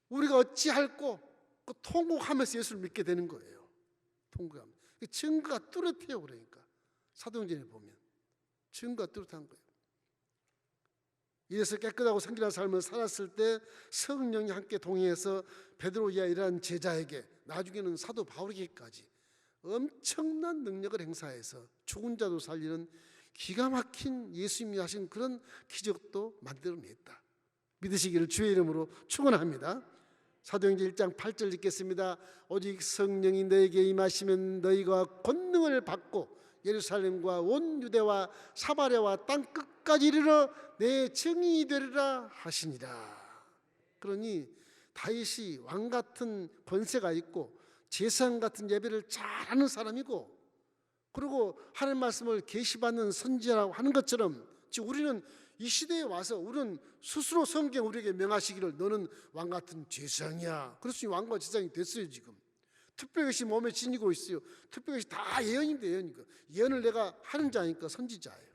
우리가 어찌할꼬 통곡하면서 예수를 믿게 되는 거예요. 통곡하면서. 증거가 뚜렷해요. 그러니까 사도행전에 보면 증거가 뚜렷한 거예요. 이래서 깨끗하고 성결한 삶을 살았을 때 성령이 함께 동행해서 베드로 이하 이러한 제자에게, 나중에는 사도 바울에게까지 엄청난 능력을 행사해서 죽은 자도 살리는 기가 막힌 예수님이 하신 그런 기적도 만들어냈다. 믿으시기를 주의 이름으로 축원합니다. 사도행전 1장 8절 읽겠습니다. 오직 성령이 너에게 임하시면 너희가 권능을 받고 예루살렘과 온 유대와 사마리아와 땅 끝까지 이르러 내 증인이 되리라 하시니라. 그러니 다윗이 왕 같은 권세가 있고 제사장 같은 예배를 잘하는 사람이고, 그리고 하나님 말씀을 계시받는 선지자라고 하는 것처럼 지금 우리는 이 시대에 와서 우리는 스스로 성경 우리에게 명하시기를 너는 왕 같은 제사장이야. 그래서 왕과 제사장이 됐어요. 지금 특별히 몸에 지니고 있어요. 특별히 다 예언인데 예언이니까. 예언을 내가 하는 자니까 선지자예요.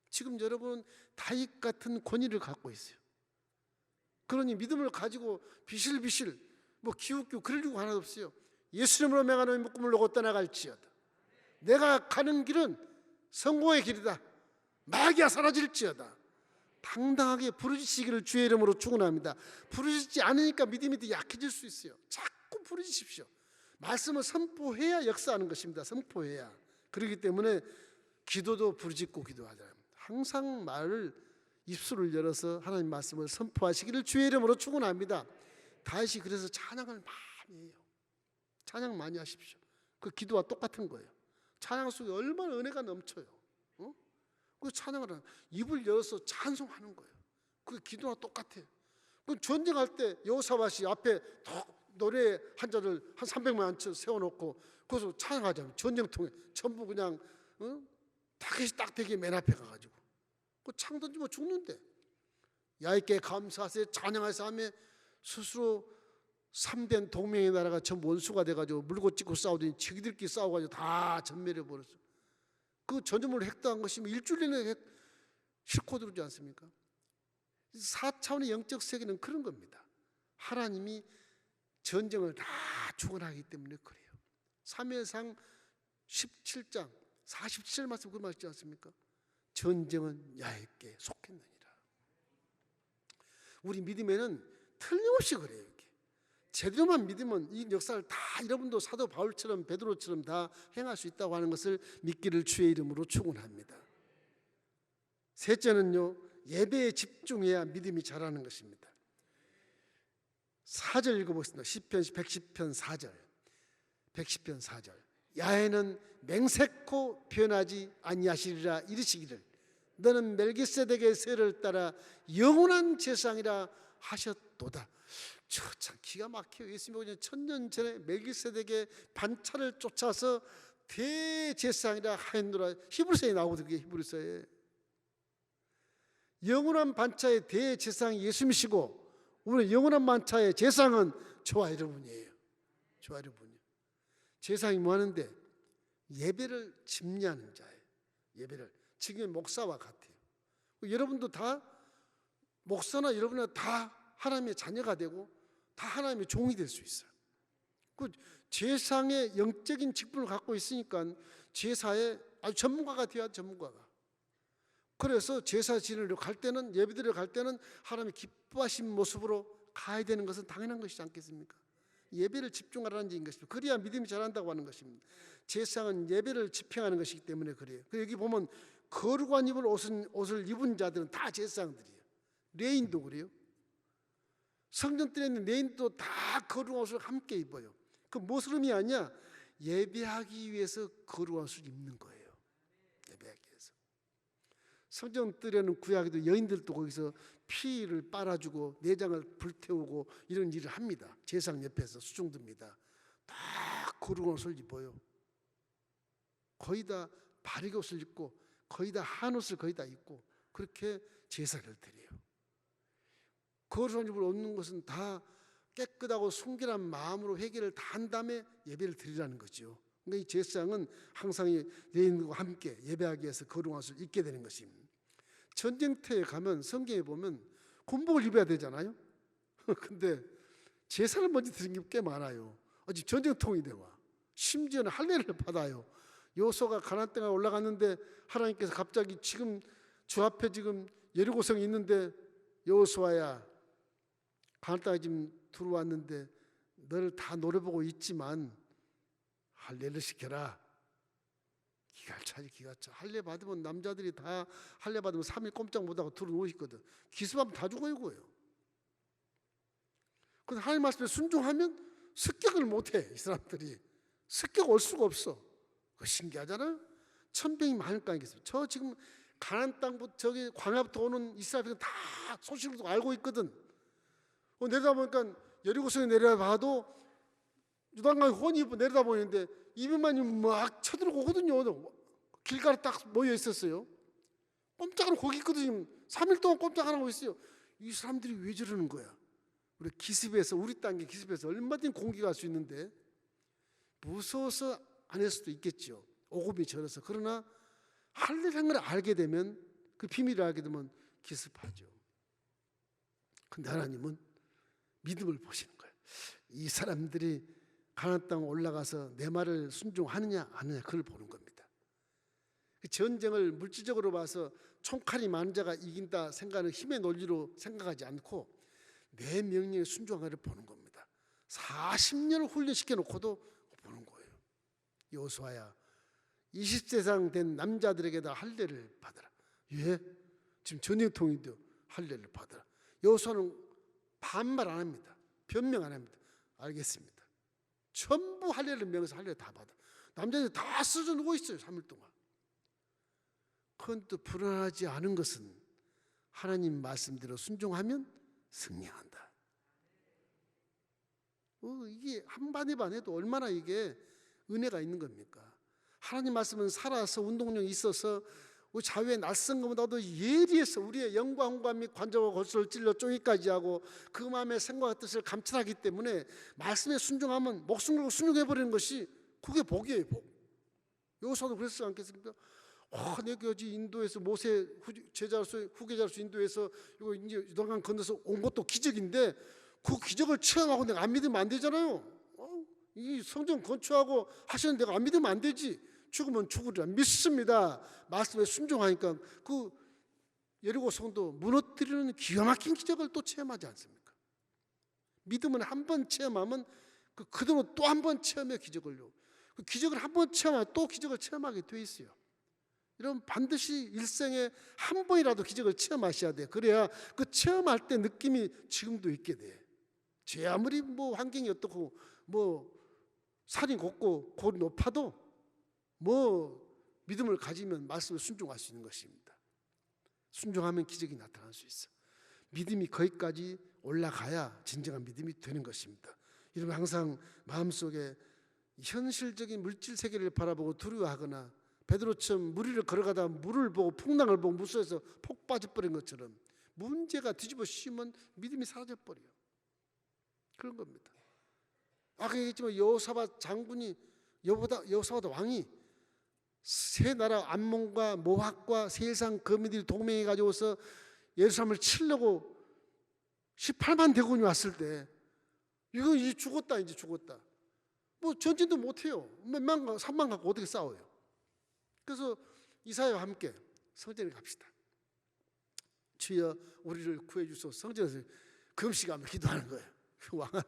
지금 여러분은 다윗 같은 권위를 갖고 있어요. 그러니 믿음을 가지고 비실비실 기웃기웃 그럴 이유가 하나도 없어요. 예수님으로 명하노니 묶음을 놓고 떠나갈지어다. 내가 가는 길은 성공의 길이다. 마귀가 사라질지어다. 당당하게 부르짖으시기를 주의 이름으로 축원합니다. 부르짖지 않으니까 믿음이 더 약해질 수 있어요. 자꾸 부르짖으십시오. 말씀을 선포해야 역사하는 것입니다. 선포해야. 그렇기 때문에 기도도 부르짖고 기도하자. 항상 말을 입술을 열어서 하나님 말씀을 선포하시기를 주의 이름으로 축원합니다. 다윗이 그래서 찬양을 많이 해요. 찬양 많이 하십시오. 그 기도와 똑같은 거예요. 찬양 속에 얼마나 은혜가 넘쳐요. 그 찬양을 하는, 입을 열어서 찬송하는 거예요. 그 기도와 똑같아요. 그 전쟁할 때 여호사밧이 앞에 노래 한 자를 한 300만 안쳐 세워놓고 거기서 찬양하자면 전쟁통에 전부 그냥 타겟이 딱 되게 맨 앞에 가가지고 그 창 던지면 죽는데 야훼께 감사하세 찬양하세 하며 스스로 3된 동맹의 나라가 전부 원수가 돼가지고 물고 찢고 싸우더니 지들끼리 싸워가지고 다 전멸해 버렸어요. 그 전쟁물을 획득한 것이 일주일 내내 싣고 들어오지 않습니까? 4차원의 영적 세계는 그런 겁니다. 하나님이 전쟁을 다 주관하기 때문에 그래요. 사무엘상 17장 47절 말씀 그 말이지 않습니까? 전쟁은 야훼께 속했느니라. 우리 믿음에는 틀림없이 그래요. 이렇게 제대로만 믿으면 이 역사를 다 여러분도 사도 바울처럼 베드로처럼 다 행할 수 있다고 하는 것을 믿기를 주의 이름으로 축원합니다. 셋째는요, 예배에 집중해야 믿음이 자라는 것입니다. 4절 읽어보겠습니다. 시편 110편 4절. 110편 4절. 야훼는 맹세코 변하지 아니하시리라 이르시기를 너는 멜기세덱의 세를 따라 영원한 제사장이라 하셨도다. 참 기가 막혀요. 예수님이 1000년 전에 멜기세덱의 반차를 쫓아서 대제사장이라 하였노라. 히브리서에 나오거든요. 히브리서에 영원한 반차의 대제사장이 예수님이시고 우리 영원한 반차의 제사장은 저와 여러분이에요. 저와 여러분이요. 제사장이 뭐 하는데 예배를 집례하는 자예요. 예배를 지금의 목사와 같아요. 여러분도 다 목사나 여러분은 다 하나님의 자녀가 되고 다 하나님의 종이 될 수 있어요. 그 제사장의 영적인 직분을 갖고 있으니까 제사에 아주 전문가가 돼야 전문가가. 그래서 제사 지내러 갈 때는 예배드리러 갈 때는 하나님이 기뻐하신 모습으로 가야 되는 것은 당연한 것이지 않겠습니까? 예배를 집중하라는 얘기인 것입니다. 그래야 믿음이 자란다고 하는 것입니다. 제사장은 예배를 집행하는 것이기 때문에 그래요. 여기 보면 거룩한 옷을 입은 자들은 다 제사장들이에요. 레인도 그래요. 성전들에 있는 레인도 다 거룩한 옷을 함께 입어요. 그 무슨 의미 아니야? 예배하기 위해서 거룩한 옷을 입는 거예요. 예배하기 위해서. 성전들에는 구약에도 여인들도 거기서 피를 빨아주고 내장을 불태우고 이런 일을 합니다. 제사장 옆에서 수종듭니다. 다 거룩한 옷을 입어요. 거의 다 바르게 옷을 입고 거의 다 한옷을 거의 다 입고 그렇게 제사를 드려요. 거룩한 입을 얻는 것은 다 깨끗하고 순결한 마음으로 회개를 다 한 다음에 예배를 드리라는 거죠. 그러니까 이 제사장은 항상 레인과 함께 예배하기 위해서 거룩한 옷을 입게 되는 것입니다. 전쟁터에 가면 성경에 보면 군복을 입어야 되잖아요. 근데 제사를 먼저 드린 게 꽤 많아요. 아직 전쟁통이 되와 심지어는 할례를 받아요. 여호수아가 가나안 땅에 올라갔는데 하나님께서 갑자기 지금 주 앞에 지금 여리고성이 있는데 여호수아야 가나안 땅에 지금 들어왔는데 너를 다 노려보고 있지만 할례를 시켜라. 기가 차지 기가 차. 할례 받으면 남자들이 다 할례 받으면 3일 꼼짝 못하고 들어놓으시거든. 기습하면 다 죽어요 그거예요. 근데 하나님 말씀에 순종하면 습격을 못해. 이 사람들이 습격 올 수가 없어. 그거 신기하잖아요. 천병이 많을까 하겠습니다. 저 지금 가나안 땅부터 저기 광야부터 오는 이스라엘은 다 소식을 알고 있거든. 내려다보니까 여리고성에 내려봐도 유단강에 혼이 내려다보는데 200만이 막 쳐들어오거든요. 길가에 딱 모여 있었어요. 꼼짝을 거기 있거든요. 3일 동안 꼼짝 안 하고 있어요. 이 사람들이 왜 저러는 거야? 우리 기습에서 우리 땅에 기습에서 얼마든지 공격할 수 있는데 무서워서 안 했을 수도 있겠죠. 오금이 절어서. 그러나 할례라는 걸 알게 되면 그 비밀을 알게 되면 기습하죠. 근데 하나님은 믿음을 보시는 거예요. 이 사람들이 가나안 땅 올라가서 내 말을 순종하느냐 안 하느냐 그걸 보는 겁니다. 전쟁을 물질적으로 봐서 총칼이 많은 자가 이긴다 생각하는 힘의 논리로 생각하지 않고 내 명령에 순종하기를 보는 겁니다. 40년을 훈련시켜 놓고도 보는 거예요. 여호수아야 20세 이상 된 남자들에게 다 할례를 받아라. 예? 지금 전쟁통인데 할례를 받아라. 여호수아는 반말 안 합니다. 변명 안 합니다. 알겠습니다. 전부 할례를 명해서 할례 다 받아. 남자들이 다 쓰러져 누워 있어요. 3일 동안. 그건 또 불안하지 않은 것은 하나님 말씀대로 순종하면 승리한다. 이게 한반에반 해도 얼마나 이게 은혜가 있는 겁니까? 하나님 말씀은 살아서 운동력이 있어서 자유의 낯선 것보다도 예리해서 우리의 영광과 및 관절과 골수를 찔러 쪼기까지 하고 그 마음의 생각과 뜻을 감찰하기 때문에 말씀에 순종하면 목숨 걸고 순종해버리는 것이 그게 복이에요. 복. 여호수아도 그랬지 않겠습니까? 내가 인도에서 모세 제자로서 후계자로서 인도에서 이거 이제 요단강 건너서 온 것도 기적인데 그 기적을 체험하고 내가 안 믿으면 안 되잖아요. 이 성전 건축하고 하시는 내가 안 믿으면 안 되지. 죽으면 죽으리라 믿습니다. 말씀에 순종하니까 그 여리고 성도 무너뜨리는 기가 막힌 기적을 또 체험하지 않습니까? 믿음은 한 번 체험하면 그대로 또 한 번 체험해 기적을요. 그 기적을 한 번 체험하면 또 기적을 체험하게 돼 있어요. 이런 반드시 일생에 한 번이라도 기적을 체험하셔야 돼요. 그래야 그 체험할 때 느낌이 지금도 있게 돼. 제 아무리 뭐 환경이 어떻고 뭐 산이 곱고 골이 높아도 뭐 믿음을 가지면 말씀을 순종할 수 있는 것입니다. 순종하면 기적이 나타날 수 있어. 믿음이 거기까지 올라가야 진정한 믿음이 되는 것입니다. 여러분 항상 마음속에 현실적인 물질 세계를 바라보고 두려워하거나 베드로처럼 물 위를 걸어가다 물을 보고 풍랑을 보고 물속에서 폭 빠져버린 것처럼 문제가 뒤집어 씌우면 믿음이 사라져버려요. 그런 겁니다. 아까 얘기했지만 여호사밧 장군이 여호사밧 왕이 세 나라 암몬과 모압과 세상 거민들이 동맹해 가지고서 예루살렘을 치려고 18만 대군이 왔을 때 이거 이제 죽었다 이제 죽었다. 뭐 전진도 못해요. 몇만 3만 갖고 어떻게 싸워요? 그래서 이사야와 함께 성전에 갑시다. 주여 우리를 구해 주소서. 성전에서 금식하며 기도하는 거예요. 그 왕은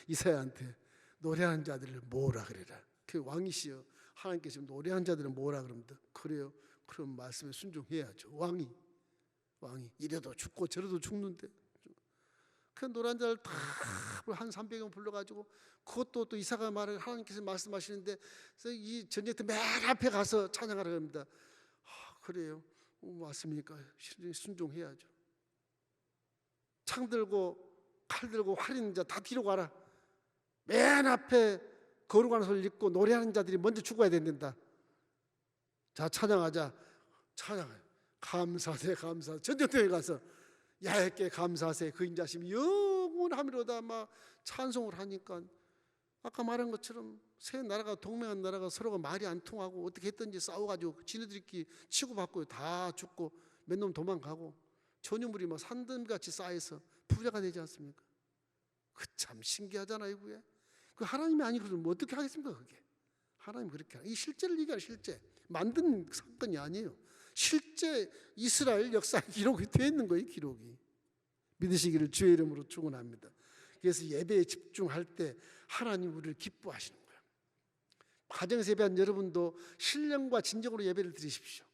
이사야한테 노래하는 자들을 모으라 그래라. 그 왕이시여 하나님께서 노래하는 자들을 모으라 그럽니다. 그래요. 그럼 말씀에 순종해야죠. 왕이 이래도 죽고 저래도 죽는데 그 노래하는 자를 다 한 300명 불러가지고 그것도 또 이사가 말을 하나님께서 말씀하시는데 이 전쟁터 맨 앞에 가서 찬양하라 합니다. 그래요. 왔습니까? 순종해야죠. 창 들고 칼 들고 활 있는 자 다 뒤로 가라. 맨 앞에 거룩한 옷을 입고 노래하는 자들이 먼저 죽어야 된다. 자, 찬양하자. 찬양해. 감사세 감사. 전쟁터에 가서 야훼께 감사세 그 인자심이 영원하미로다 막 찬송을 하니까 아까 말한 것처럼 세 나라가 동맹한 나라가 서로가 말이 안 통하고 어떻게 했든지 싸워가지고 지네들끼리 치고받고 다 죽고 몇 놈 도망가고 전유물이 막 산더미같이 쌓여서 부자가 되지 않습니까? 그 참 신기하잖아요. 그게 그 하나님이 아니거든 뭐 어떻게 하겠습니까? 그게 하나님 그렇게 이 실제를 얘기하는 실제 만든 사건이 아니에요. 실제 이스라엘 역사 기록이 되어 있는 거예요. 기록이. 믿으시기를 주의 이름으로 축원합니다. 그래서 예배에 집중할 때 하나님 우리를 기뻐하시는 거예요. 가정에서 예배한 여러분도 신령과 진정으로 예배를 드리십시오.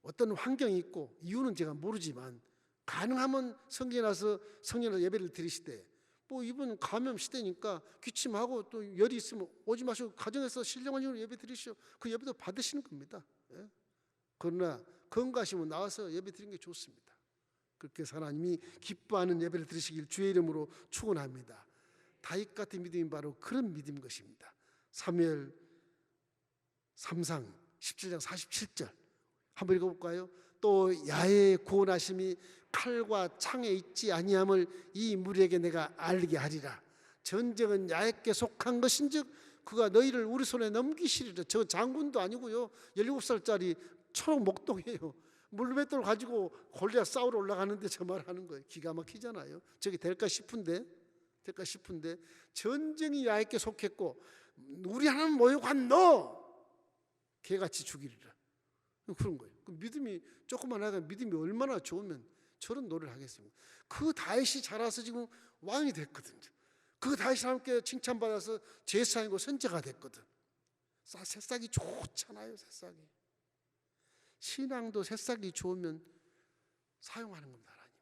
어떤 환경이 있고 이유는 제가 모르지만 가능하면 성경에 나서 성령으로 예배를 드리시되 뭐 이분 감염 시대니까 기침하고 또 열이 있으면 오지 마시고 가정에서 신령한 영으로 예배 드리시오. 그 예배도 받으시는 겁니다. 예? 그러나 건강하시면 나와서 예배 드리는 게 좋습니다. 그렇게 해서 하나님이 기뻐하는 예배를 드리시길 주의 이름으로 축원합니다. 다윗 같은 믿음이 바로 그런 믿음인 것입니다. 사무엘 3상 17장 47절 한번 읽어볼까요? 또 야훼의 구원하심이 칼과 창에 있지 아니함을 이 무리에게 내가 알게 하리라. 전쟁은 야훼께 속한 것인즉 그가 너희를 우리 손에 넘기시리라. 저 장군도 아니고요 17살짜리 초록 목동이에요. 물맷돌 가지고 골리앗 싸우러 올라가는데 저 말하는 거예요. 기가 막히잖아요. 저게 될까 싶은데 전쟁이 야훼께 속했고 우리 하나님 모욕한 너 개같이 죽이리라. 그런 거예요. 그 믿음이 조금만 하면 믿음이 얼마나 좋으면 저런 노래를 하겠습니까? 그 다윗이 자라서 지금 왕이 됐거든요. 그 다윗이 함께 칭찬받아서 제사장이고 선제가 됐거든. 새싹이 좋잖아요. 새싹이. 신앙도 새싹이 좋으면 사용하는 겁니다. 하나님이.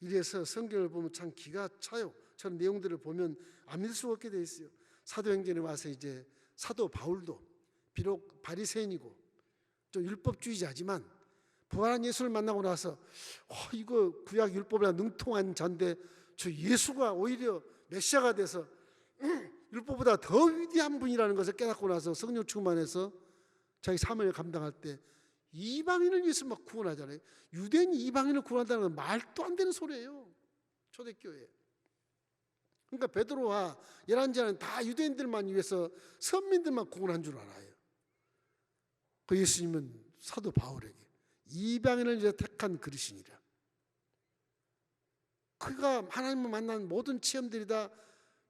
이래서 성경을 보면 참 기가 차요. 저런 내용들을 보면 안 믿을 수가 없게 돼 있어요. 사도행전에 와서 이제 사도 바울도 비록 바리새인이고 좀 율법주의자지만 부활한 예수를 만나고 나서 이거 구약 율법이라 능통한 자인데 저 예수가 오히려 메시아가 돼서 율법보다 더 위대한 분이라는 것을 깨닫고 나서 성령 충만해서 자기 사명을 감당할 때 이방인을 위해서 막 구원하잖아요. 유대인이 이방인을 구원한다는 건 말도 안 되는 소리예요. 초대교회. 그러니까 베드로와 열한제는 다 유대인들만 위해서 선민들만 구원한 줄 알아요. 그 예수님은 사도 바울에게 이방인을 위해 택한 그리스니라. 그가 하나님을 만난 모든 체험들이 다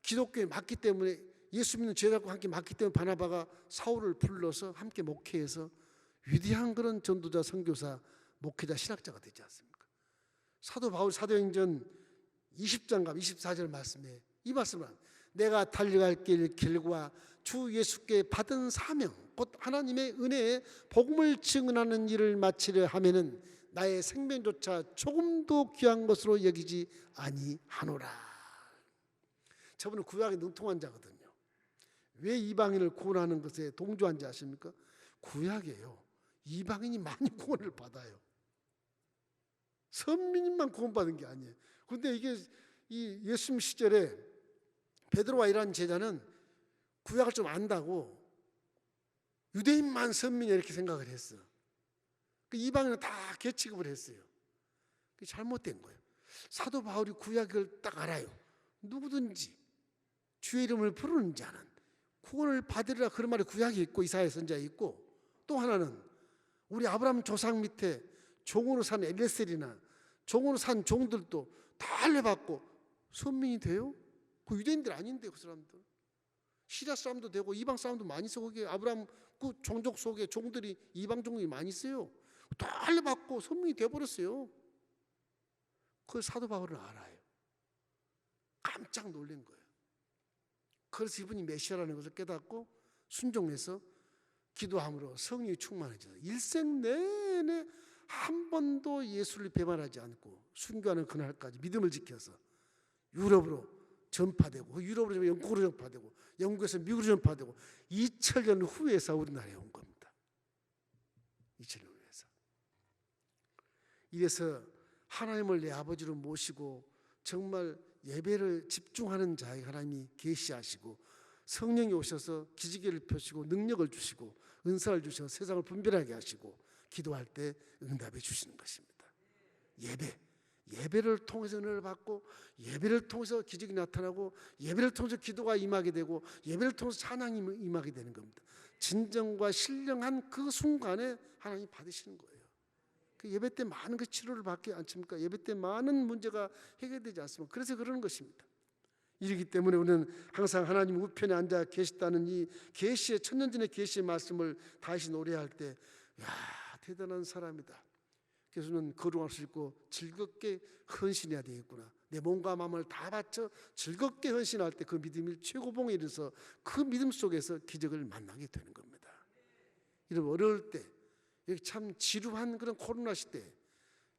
기독교에 맞기 때문에 예수 믿는 제자들과 함께 맞기 때문에 바나바가 사울을 불러서 함께 목회해서 위대한 그런 전도자, 선교사, 목회자, 신학자가 되지 않습니까? 사도 바울 사도행전 20장과 24절 말씀에 이 말씀을 합니다. 내가 달려갈 길과 주 예수께 받은 사명 곧 하나님의 은혜에 복음을 증언하는 일을 마치려 하면은 나의 생명조차 조금도 귀한 것으로 여기지 아니하노라. 저분은 구약에 능통한 자거든요. 왜 이방인을 구원하는 것에 동조한지 아십니까? 구약이에요. 이방인이 많이 구원을 받아요. 선민만 구원받은 게 아니에요. 그런데 이게 이 예수님 시절에 베드로와 이란 제자는 구약을 좀 안다고 유대인만 선민이 이렇게 생각을 했어. 그 이방인은 다 개취급을 했어요. 그게 잘못된 거예요. 사도 바울이 구약을 딱 알아요. 누구든지 주의 이름을 부르는 자는 구원을 받으리라 그런 말이 구약에 있고 이사야 선지자에 있고 또 하나는 우리 아브라함 조상 밑에 종으로 산 엘레셀이나 종으로 산 종들도 다 할례받고 선민이 돼요? 그 유대인들 아닌데 그 사람들. 시리아 사람도 되고 이방 사람도 많이 있어. 거기에 아브라함 그 종족 속에 종들이 이방 종족이 많이 있어요. 다 할례받고 선민이 돼버렸어요. 그걸 사도 바울은 알아요. 깜짝 놀란 거예요. 그래서 이분이 메시아라는 것을 깨닫고 순종해서 기도함으로 성령이 충만해져서 일생 내내 한 번도 예수를 배반하지 않고 순교하는 그날까지 믿음을 지켜서 유럽으로 전파되고 유럽으로 영국으로 전파되고 영국에서 미국으로 전파되고 2000년 후에서 우리나라에 온 겁니다. 2000년 후에서. 이래서 하나님을 내 아버지로 모시고 정말 예배를 집중하는 자에게 하나님이 계시하시고 성령이 오셔서 기지개를 펴시고 능력을 주시고 은사를 주셔서 세상을 분별하게 하시고 기도할 때 응답해 주시는 것입니다. 예배를 통해서 은혜를 받고 예배를 통해서 기적이 나타나고 예배를 통해서 기도가 임하게 되고 예배를 통해서 찬양이 임하게 되는 겁니다. 진정과 신령한 그 순간에 하나님 받으시는 거예요. 그 예배 때 많은 그 치료를 받지 않습니까? 예배 때 많은 문제가 해결되지 않습니까? 그래서 그러는 것입니다. 이러기 때문에 우리는 항상 하나님 우편에 앉아 계시다는 이 계시의 천년전의 계시의 말씀을 다시 노래할 때, 야, 대단한 사람이다. 그래서 우리는 거룩할 수 있고 즐겁게 헌신해야 되겠구나. 내 몸과 마음을 다 바쳐 즐겁게 헌신할 때 그 믿음이 최고봉에 이르러서 그 믿음 속에서 기적을 만나게 되는 겁니다. 이런 어려울 때, 참 지루한 그런 코로나 시대,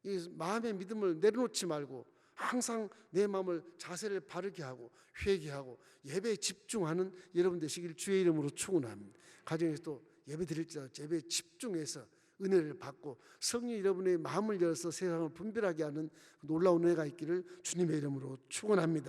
이 마음의 믿음을 내려놓지 말고 항상 내 마음을 자세를 바르게 하고 회개하고 예배에 집중하는 여러분 되시길 주의 이름으로 축원합니다. 가정에서 또 예배 드릴 때 예배에 집중해서 은혜를 받고 성령 여러분의 마음을 열어서 세상을 분별하게 하는 놀라운 은혜가 있기를 주님의 이름으로 축원합니다.